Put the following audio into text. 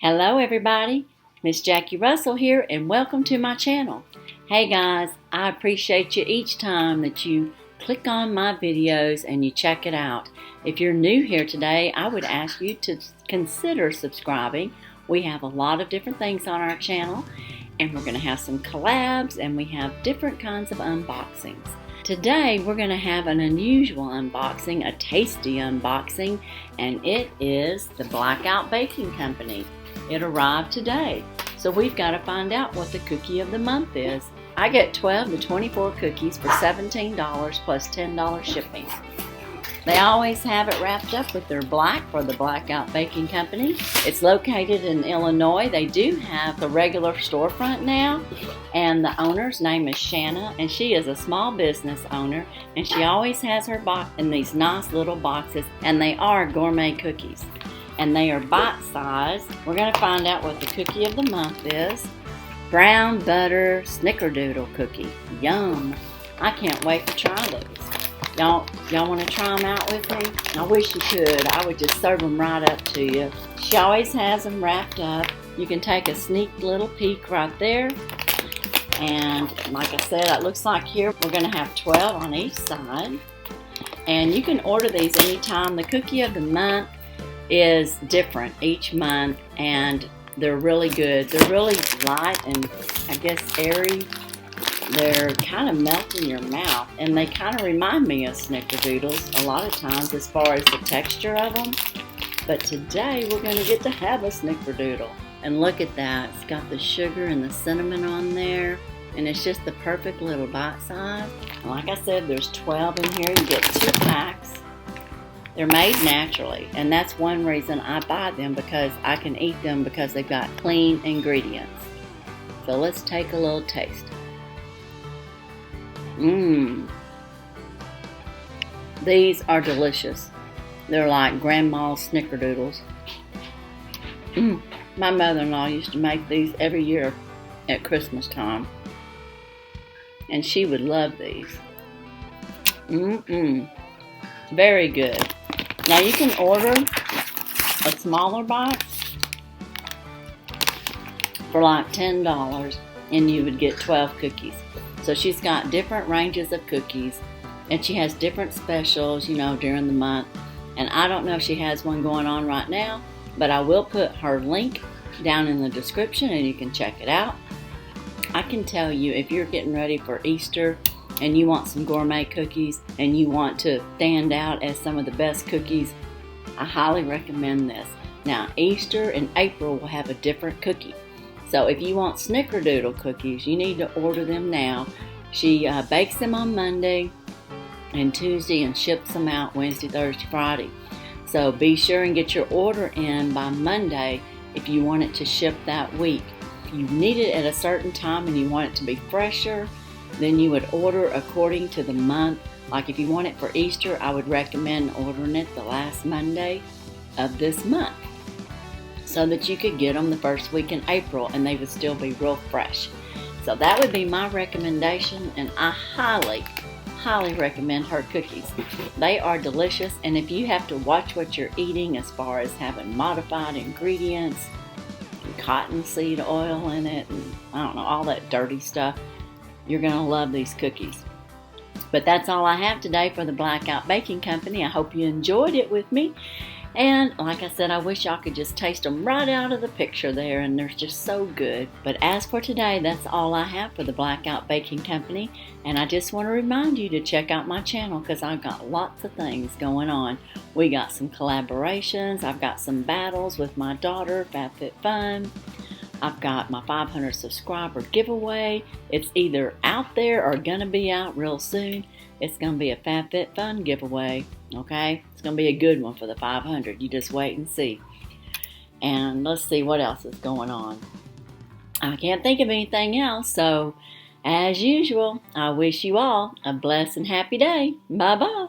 Hello everybody, Miss Jackie Russell here and welcome to my channel. Hey guys, I appreciate you each time that you click on my videos and you check it out. If you're new here today, I would ask you to consider subscribing. We have a lot of different things on our channel and we're going to have some collabs and we have different kinds of unboxings. Today we're going to have an unusual unboxing, a tasty unboxing, and it is the BlackOut Baking Company. It arrived today, so we've got to find out what the cookie of the month is. I get 12 to 24 cookies for $17 plus $10 shipping. They always have it wrapped up with their black for the BlackOut Baking Company. It's located in Illinois. They do have the regular storefront now, and the owner's name is Shanna, and she is a small business owner, and she always has her box in these nice little boxes, and they are gourmet cookies. And they are bite-sized. We're going to find out what the cookie of the month is. Brown butter snickerdoodle cookie. Yum! I can't wait to try these. Y'all want to try them out with me? I wish you could. I would just serve them right up to you. She always has them wrapped up. You can take a sneak little peek right there. And like I said, it looks like here we're going to have 12 on each side. And you can order these anytime. The cookie of the month is different each month, and they're really good. They're really light and I guess airy. They're kind of melt in your mouth, and they kind of remind me of snickerdoodles a lot of times as far as the texture of them. But today we're going to get to have a snickerdoodle. And look at that. It's got the sugar and the cinnamon on there, and it's just the perfect little bite size. And like I said, there's 12 in here. You get 2 packs. They're made naturally, and that's one reason I buy them, because I can eat them because they've got clean ingredients. So let's take a little taste. These are delicious. They're like grandma's snickerdoodles. My mother-in-law used to make these every year at Christmas time, and she would love these. Very good. Now you can order a smaller box for like $10 and you would get 12 cookies. So she's got different ranges of cookies, and she has different specials, you know, during the month. And I don't know if she has one going on right now, but I will put her link down in the description and you can check it out. I can tell you, if you're getting ready for Easter and you want some gourmet cookies and you want to stand out as some of the best cookies, I highly recommend this. Now, Easter and April will have a different cookie. So if you want snickerdoodle cookies, you need to order them now. She bakes them on Monday and Tuesday and ships them out Wednesday, Thursday, Friday. So be sure and get your order in by Monday if you want it to ship that week. If you need it at a certain time and you want it to be fresher, then you would order according to the month. Like if you want it for Easter, I would recommend ordering it the last Monday of this month, so that you could get them the first week in April and they would still be real fresh. So that would be my recommendation, and I highly recommend her cookies. They are delicious, and if you have to watch what you're eating as far as having modified ingredients and cottonseed oil in it and I don't know, all that dirty stuff, you're going to love these cookies. But that's all I have today for the BlackOut Baking Company. I hope you enjoyed it with me. And like I said, I wish y'all could just taste them right out of the picture there, and they're just so good. But as for today, that's all I have for the BlackOut Baking Company. And I just want to remind you to check out my channel, because I've got lots of things going on. We got some collaborations. I've got some battles with my daughter, FABFITFUN. I've got my 500 subscriber giveaway. It's either out there or gonna be out real soon. It's gonna be a FABFITFUN giveaway, okay? It's gonna be a good one for the 500. You just wait and see. And let's see what else is going on. I can't think of anything else, so as usual, I wish you all a blessed and happy day. Bye-bye.